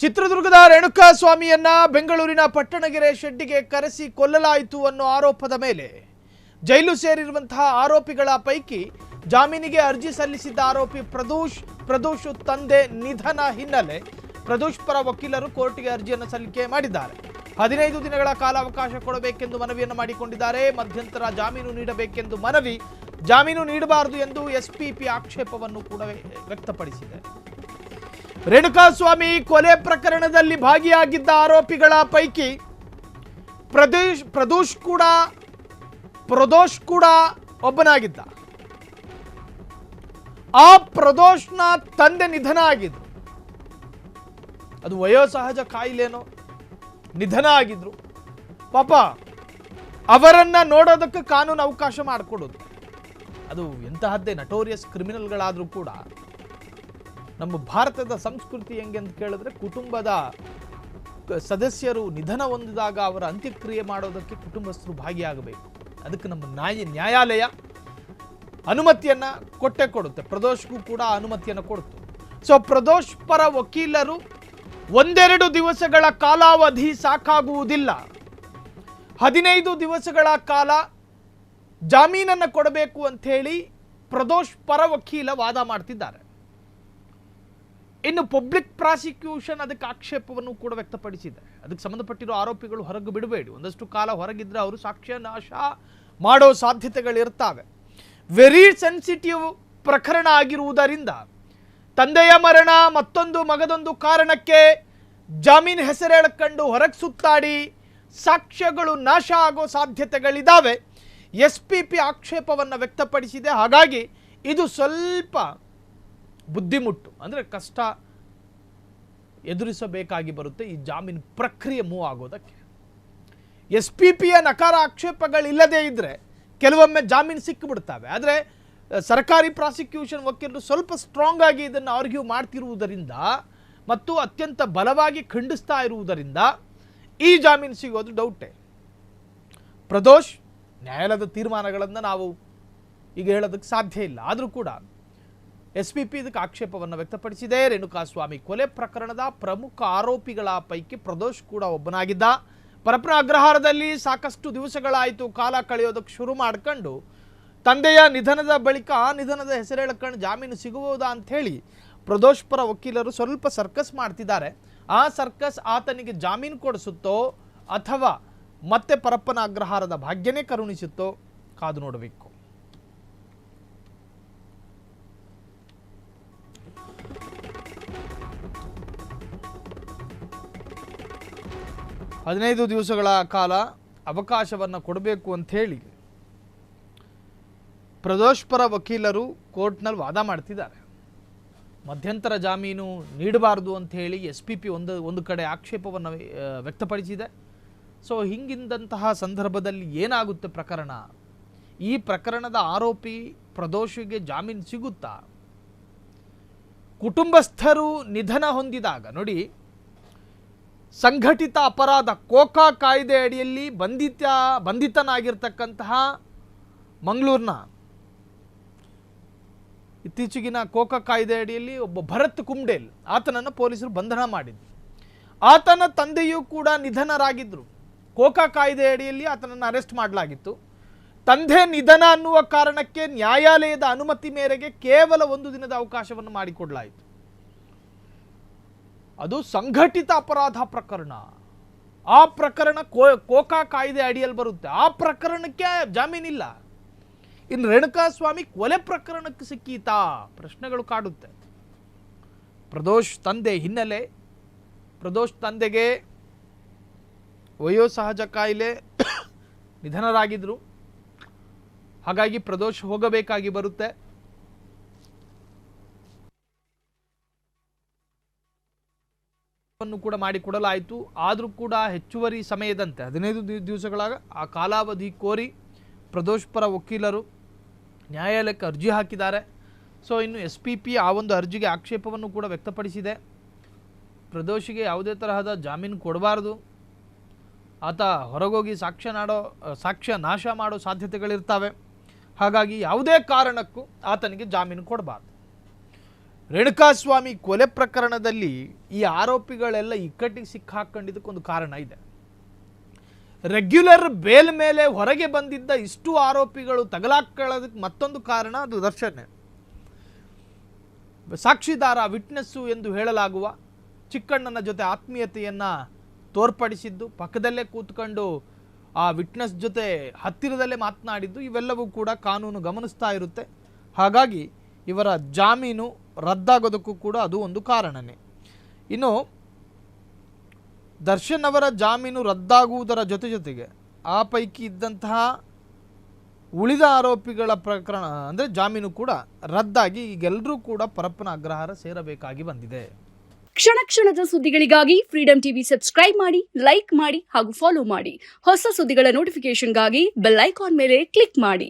ಚಿತ್ರದುರ್ಗದ ರೇಣುಕಾ ಸ್ವಾಮಿಯನ್ನ ಬೆಂಗಳೂರಿನ ಪಟ್ಟಣಗೆರೆ ಶೆಡ್ಡಿಗೆ ಕರೆಸಿ ಕೊಲ್ಲಲಾಯಿತು ಅನ್ನೋ ಆರೋಪದ ಮೇಲೆ ಜೈಲು ಸೇರಿರುವಂತಹ ಆರೋಪಿಗಳ ಪೈಕಿ ಜಾಮೀನಿಗೆ ಅರ್ಜಿ ಸಲ್ಲಿಸಿದ್ದ ಆರೋಪಿ ಪ್ರದೋಷ್ ತಂದೆ ನಿಧನ ಹಿನ್ನೆಲೆ ಪ್ರದೋಷ್ ಪರ ವಕೀಲರು ಕೋರ್ಟ್ಗೆ ಅರ್ಜಿಯನ್ನು ಸಲ್ಲಿಕೆ ಮಾಡಿದ್ದಾರೆ. 15 ದಿನಗಳ ಕಾಲಾವಕಾಶ ಕೊಡಬೇಕೆಂದು ಮನವಿಯನ್ನು ಮಾಡಿಕೊಂಡಿದ್ದಾರೆ. ಮಧ್ಯಂತರ ಜಾಮೀನು ನೀಡಬೇಕೆಂದು ಮನವಿ, ಜಾಮೀನು ನೀಡಬಾರದು ಎಂದು ಎಸ್ಪಿಪಿ ಆಕ್ಷೇಪವನ್ನು ಕೂಡ ವ್ಯಕ್ತಪಡಿಸಿದೆ. ರೇಣುಕಾಸ್ವಾಮಿ ಕೊಲೆ ಪ್ರಕರಣದಲ್ಲಿ ಭಾಗಿಯಾಗಿದ್ದ ಆರೋಪಿಗಳ ಪೈಕಿ ಪ್ರದೋಷ್ ಕೂಡ ಒಬ್ಬನಾಗಿದ್ದ. ಆ ಪ್ರದೋಷ್ನ ತಂದೆ ನಿಧನ ಆಗಿದ್ರು. ಅದು ವಯೋಸಹಜ ಕಾಯಿಲೆನೋ ನಿಧನ ಆಗಿದ್ರು. ಪಾಪ ಅವರನ್ನ ನೋಡೋದಕ್ಕೆ ಕಾನೂನು ಅವಕಾಶ ಮಾಡಿಕೊಡೋದು. ಅದು ಎಂತಹದ್ದೇ ನಟೋರಿಯಸ್ ಕ್ರಿಮಿನಲ್ಗಳಾದರೂ ಕೂಡ ನಮ್ಮ ಭಾರತದ ಸಂಸ್ಕೃತಿ ಹೆಂಗೆ ಅಂತ ಕೇಳಿದ್ರೆ, ಕುಟುಂಬದ ಸದಸ್ಯರು ನಿಧನ ಹೊಂದಿದಾಗ ಅವರ ಅಂತ್ಯಕ್ರಿಯೆ ಮಾಡೋದಕ್ಕೆ ಕುಟುಂಬಸ್ಥರು ಭಾಗಿಯಾಗಬೇಕು. ಅದಕ್ಕೆ ನಮ್ಮ ನ್ಯಾಯಾಲಯ ಅನುಮತಿಯನ್ನು ಕೊಡುತ್ತೆ. ಪ್ರದೋಷ್ಗೂ ಕೂಡ ಅನುಮತಿಯನ್ನು ಕೊಡ್ತು. ಸೊ ಪ್ರದೋಷ್ ಪರ ವಕೀಲರು 1-2 ದಿವಸಗಳ ಕಾಲಾವಧಿ ಸಾಕಾಗುವುದಿಲ್ಲ, 15 ದಿವಸಗಳ ಕಾಲ ಜಾಮೀನನ್ನು ಕೊಡಬೇಕು ಅಂತ ಹೇಳಿ ಪ್ರದೋಷ್ ಪರ ವಕೀಲ ವಾದ ಮಾಡ್ತಿದ್ದಾರೆ. ಇನ್ನು ಪಬ್ಲಿಕ್ ಪ್ರಾಸಿಕ್ಯೂಷನ್ ಅದಕ್ಕೆ ಆಕ್ಷೇಪವನ್ನು ಕೂಡ ವ್ಯಕ್ತಪಡಿಸಿದೆ. ಅದಕ್ಕೆ ಸಂಬಂಧಪಟ್ಟಿರೋ ಆರೋಪಿಗಳು ಹೊರಗೆ ಬಿಡಬೇಡಿ, ಒಂದಷ್ಟು ಕಾಲ ಹೊರಗಿದ್ರೆ ಅವರು ಸಾಕ್ಷ್ಯ ನಾಶ ಮಾಡೋ ಸಾಧ್ಯತೆಗಳಿರ್ತವೆ. ವೆರಿ ಸೆನ್ಸಿಟಿವ್ ಪ್ರಕರಣ ಆಗಿರುವುದರಿಂದ ತಂದೆಯ ಮರಣ, ಮತ್ತೊಂದು ಮಗದೊಂದು ಕಾರಣಕ್ಕೆ ಜಾಮೀನು ಹೆಸರೇಳಕೊಂಡು ಹೊರಗೆ ಸುತ್ತಾಡಿ ಸಾಕ್ಷ್ಯಗಳು ನಾಶ ಆಗೋ ಸಾಧ್ಯತೆಗಳಿದ್ದಾವೆ. ಎಸ್ಪಿಪಿ ಆಕ್ಷೇಪವನ್ನು ವ್ಯಕ್ತಪಡಿಸಿದೆ. ಹಾಗಾಗಿ ಇದು ಸ್ವಲ್ಪ ಬುದ್ಧಿಮುಟ್ಟು, ಅಂದರೆ ಕಷ್ಟ ಎದುರಿಸಬೇಕಾಗಿ ಬರುತ್ತೆ ಈ ಜಾಮೀನು ಪ್ರಕ್ರಿಯೆ ಮೂವ್ ಆಗೋದಕ್ಕೆ. ಎಸ್ಪಿಪಿಯ ನಕಾರ ಆಕ್ಷೇಪಗಳಿಲ್ಲದೇ ಇದ್ದರೆ ಕೆಲವೊಮ್ಮೆ ಜಾಮೀನು ಸಿಕ್ಕಿಬಿಡ್ತವೆ. ಆದರೆ ಸರ್ಕಾರಿ ಪ್ರಾಸಿಕ್ಯೂಷನ್ ವಕೀಲರು ಸ್ವಲ್ಪ ಸ್ಟ್ರಾಂಗ್ ಆಗಿ ಇದನ್ನು ಆರ್ಗ್ಯೂ ಮಾಡ್ತಿರುವುದರಿಂದ ಮತ್ತು ಅತ್ಯಂತ ಬಲವಾಗಿ ಖಂಡಿಸ್ತಾ ಇರುವುದರಿಂದ ಈ ಜಾಮೀನು ಸಿಗೋದು ಡೌಟೇ. ಪ್ರದೋಷ್ ನ್ಯಾಯಾಲಯದ ತೀರ್ಮಾನಗಳನ್ನು ನಾವು ಈಗ ಹೇಳೋದಕ್ಕೆ ಸಾಧ್ಯ ಇಲ್ಲ. ಆದರೂ ಕೂಡ ಎಸ್ಪಿಪಿ ಇದಕ್ಕೆ ಆಕ್ಷೇಪವನ್ನು ವ್ಯಕ್ತಪಡಿಸಿದೆ. ರೇಣುಕಾಸ್ವಾಮಿ ಕೊಲೆ ಪ್ರಕರಣದ ಪ್ರಮುಖ ಆರೋಪಿಗಳ ಪೈಕಿ ಪ್ರದೋಷ್ ಕೂಡ ಒಬ್ಬನಾಗಿದ್ದ. ಪರಪ್ಪನ ಅಗ್ರಹಾರದಲ್ಲಿ ಸಾಕಷ್ಟು ದಿವಸಗಳಾಯಿತು ಕಾಲ ಕಳೆಯೋದಕ್ಕೆ ಶುರು ಮಾಡ್ಕೊಂಡು, ತಂದೆಯ ನಿಧನದ ಬಳಿಕ ಆ ನಿಧನದ ಹೆಸರೇಳಕೊಂಡು ಜಾಮೀನು ಸಿಗಬಹುದಾ ಅಂಥೇಳಿ ಪ್ರದೋಷ್ ಪರ ವಕೀಲರು ಸ್ವಲ್ಪ ಸರ್ಕಸ್ ಮಾಡ್ತಿದ್ದಾರೆ. ಆ ಸರ್ಕಸ್ ಆತನಿಗೆ ಜಾಮೀನು ಕೊಡಿಸುತ್ತೋ ಅಥವಾ ಮತ್ತೆ ಪರಪ್ಪನ ಅಗ್ರಹಾರದ ಭಾಗ್ಯನೇ ಕರುಣಿಸುತ್ತೋ ಕಾದು ನೋಡಬೇಕು. ಹದಿನೈದು ದಿವಸಗಳ ಕಾಲ ಅವಕಾಶವನ್ನು ಕೊಡಬೇಕು ಅಂಥೇಳಿ ಪ್ರದೋಷ್ ಪರ ವಕೀಲರು ಕೋರ್ಟ್ನಲ್ಲಿ ವಾದ ಮಾಡ್ತಿದ್ದಾರೆ. ಮಧ್ಯಂತರ ಜಾಮೀನು ನೀಡಬಾರ್ದು ಅಂಥೇಳಿ ಎಸ್ಪಿಪಿ ಒಂದು ಕಡೆ ಆಕ್ಷೇಪವನ್ನು ವ್ಯಕ್ತಪಡಿಸಿದೆ. ಸೊ ಹಿಂಗಿದ್ದಂತಹ ಸಂದರ್ಭದಲ್ಲಿ ಏನಾಗುತ್ತೆ ಪ್ರಕರಣ? ಈ ಪ್ರಕರಣದ ಆರೋಪಿ ಪ್ರದೋಷಿಗೆ ಜಾಮೀನು ಸಿಗುತ್ತಾ? ಕುಟುಂಬಸ್ಥರು ನಿಧನ ಹೊಂದಿದಾಗ ನೋಡಿ, ಸಂಘಟಿತ ಅಪರಾಧ ಕೋಕಾ ಕಾಯ್ದೆ ಅಡಿಯಲ್ಲಿ ಬಂಧಿತನಾಗಿರ್ತಕ್ಕಂತಹ ಮಂಗಳೂರಿನ ಇತ್ತೀಚೆಗಿನ ಕೋಕಾ ಕಾಯ್ದೆ ಅಡಿಯಲ್ಲಿ ಒಬ್ಬ ಭರತ್ ಕುಂಡೇಲ್, ಆತನನ್ನು ಪೊಲೀಸರು ಬಂಧನ ಮಾಡಿದ್ರು. ಆತನ ತಂದೆಯೂ ಕೂಡ ನಿಧನರಾಗಿದ್ದರು. ಕೋಕಾ ಕಾಯ್ದೆ ಅಡಿಯಲ್ಲಿ ಆತನನ್ನು ಅರೆಸ್ಟ್ ಮಾಡಲಾಗಿತ್ತು. ತಂದೆ ನಿಧನ ಅನ್ನುವ ಕಾರಣಕ್ಕೆ ನ್ಯಾಯಾಲಯದ ಅನುಮತಿ ಮೇರೆಗೆ ಕೇವಲ 1 ದಿನದ ಅವಕಾಶವನ್ನು ಮಾಡಿಕೊಡಲಾಯಿತು. ಅದು ಸಂಘಟಿತ ಅಪರಾಧ ಪ್ರಕರಣ. ಆ ಪ್ರಕರಣ ಕೋಕಾ ಕಾಯ್ದೆ ಅಡಿಯಲ್ಲಿ ಬರುತ್ತೆ. ಆ ಪ್ರಕರಣಕ್ಕೆ ಜಾಮೀನಿಲ್ಲ. ಇನ್ನು ರೇಣುಕಾಸ್ವಾಮಿ ಕೊಲೆ ಪ್ರಕರಣಕ್ಕೆ ಸಿಕ್ಕೀತಾ? ಪ್ರಶ್ನೆಗಳು ಕಾಡುತ್ತೆ. ಪ್ರದೋಷ್ ತಂದೆ ಹಿನ್ನೆಲೆ, ಪ್ರದೋಷ್ ತಂದೆಗೆ ವಯೋಸಹಜ ಕಾಯಿಲೆ, ನಿಧನರಾಗಿದ್ರು. ಹಾಗಾಗಿ ಪ್ರದೋಷ್ ಹೋಗಬೇಕಾಗಿ ಬರುತ್ತೆ. ಕೂಡ ಮಾಡಿಕೊಡಲಾಯಿತು. ಆದರೂ ಕೂಡ ಹೆಚ್ಚುವರಿ ಸಮಯದಂತೆ 15 ದಿವಸಗಳ ಆ ಕಾಲಾವಧಿ ಕೋರಿ ಪ್ರದೋಷ್ ಪರ ವಕೀಲರು ನ್ಯಾಯಾಲಯಕ್ಕೆ ಅರ್ಜಿ ಹಾಕಿದ್ದಾರೆ. ಸೊ ಇನ್ನು ಎಸ್ಪಿಪಿ ಆ ಒಂದು ಅರ್ಜಿಗೆ ಆಕ್ಷೇಪವನ್ನು ಕೂಡ ವ್ಯಕ್ತಪಡಿಸಿದೆ. ಪ್ರದೋಷಿಗೆ ಯಾವುದೇ ತರಹದ ಜಾಮೀನು ಕೊಡಬಾರ್ದು, ಆತ ಹೊರಗೋಗಿ ಸಾಕ್ಷ್ಯ ನಾಶ ಮಾಡೋ ಸಾಧ್ಯತೆಗಳಿರ್ತವೆ. ಹಾಗಾಗಿ ಯಾವುದೇ ಕಾರಣಕ್ಕೂ ಆತನಿಗೆ ಜಾಮೀನು ಕೊಡಬಾರ್ದು. ರೇಣುಕಾಸ್ವಾಮಿ ಕೊಲೆ ಪ್ರಕರಣದಲ್ಲಿ ಈ ಆರೋಪಿಗಳೆಲ್ಲ ಇಕ್ಕಟ್ಟಿಗೆ ಸಿಕ್ಕಾಕೊಂಡಿದ್ದಕ್ಕೊಂದು ಕಾರಣ ಇದೆ. ರೆಗ್ಯುಲರ್ ಬೇಲ್ ಮೇಲೆ ಹೊರಗೆ ಬಂದಿದ್ದ ಇಷ್ಟು ಆರೋಪಿಗಳು ತಗಲಾಕೊಳ್ಳೋದಕ್ಕೆ ಮತ್ತೊಂದು ಕಾರಣ ಅದು ದರ್ಶನ್. ಸಾಕ್ಷಿದಾರ, ವಿಟ್ನೆಸ್ಸು ಎಂದು ಹೇಳಲಾಗುವ ಚಿಕ್ಕಣ್ಣನ ಜೊತೆ ಆತ್ಮೀಯತೆಯನ್ನು ತೋರ್ಪಡಿಸಿದ್ದು, ಪಕ್ಕದಲ್ಲೇ ಕೂತ್ಕೊಂಡು ಆ ವಿಟ್ನೆಸ್ ಜೊತೆ ಹತ್ತಿರದಲ್ಲೇ ಮಾತನಾಡಿದ್ದು, ಇವೆಲ್ಲವೂ ಕೂಡ ಕಾನೂನು ಗಮನಿಸ್ತಾ ಇರುತ್ತೆ. ಹಾಗಾಗಿ ಇವರ ಜಾಮೀನು ರದ್ದಾಗೋದಕ್ಕೂ ಕೂಡ ಅದು ಒಂದು ಕಾರಣನೇ. ಇನ್ನು ದರ್ಶನ್ ಅವರ ಜಾಮೀನು ರದ್ದಾಗುವುದರ ಜೊತೆಗೆ ಆ ಪೈಕಿ ಇದ್ದಂತಹ ಉಳಿದ ಆರೋಪಿಗಳ ಪ್ರಕರಣ ಅಂದರೆ ಜಾಮೀನು ಕೂಡ ರದ್ದಾಗಿ ಈಗೆಲ್ಲರೂ ಕೂಡ ಪರಪ್ಪನ ಅಗ್ರಹಾರ ಸೇರಬೇಕಾಗಿ ಬಂದಿದೆ. ಕ್ಷಣ ಕ್ಷಣದ ಸುದ್ದಿಗಳಿಗಾಗಿ ಫ್ರೀಡಂ ಟಿವಿ ಸಬ್ಸ್ಕ್ರೈಬ್ ಮಾಡಿ, ಲೈಕ್ ಮಾಡಿ ಹಾಗೂ ಫಾಲೋ ಮಾಡಿ. ಹೊಸ ಸುದ್ದಿಗಳ ನೋಟಿಫಿಕೇಶನ್ಗಾಗಿ ಬೆಲ್ ಐಕಾನ್ ಮೇಲೆ ಕ್ಲಿಕ್ ಮಾಡಿ.